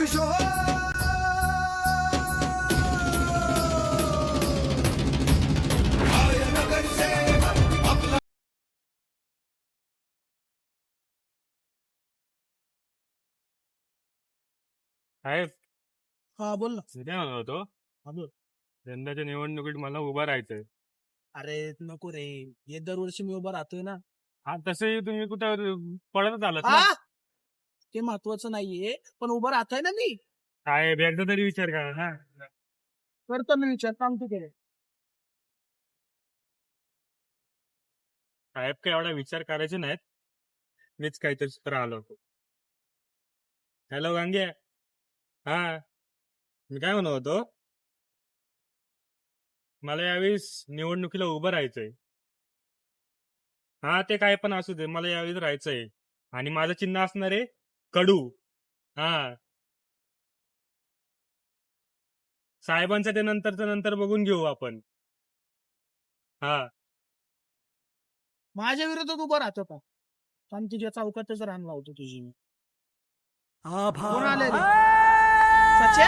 एक शो साहेब हा बोल ना. मी काय म्हणत होतो हा बोल. यंदाच्या निवडणुकीत मला उभं राहायचंय. अरे नको रे, हे दरवर्षी मी उभा राहतोय ना. हा तसंही तुम्ही कुठं पळतच आलात ना. हा ते महत्वाचं नाहीये, पण उभा राहतोय ना मी. साहेब एकदा तरी विचार करा ना. करतो मी विचार, सांगतो ते. साहेब काय एवढा विचार करायचे नाहीत. मीच काहीतरी सूत्र आलो. हॅलो गांगे. हा मी काय म्हणत होतो, मला यावेळेस निवडणुकीला उभं राहायचंय. हा ते काय पण असू दे, मला यावेळेस राहायचंय. आणि माझं चिन्ह असणार आहे कडू. हा साहेबांचं ते नंतरचं नंतर बघून घेऊ आपण. हा माझ्या विरोधात उभा राहतो का? आणि तुझ्या चौकातच राहणार होतो तुझी मी. कोण आले रे? सच्या?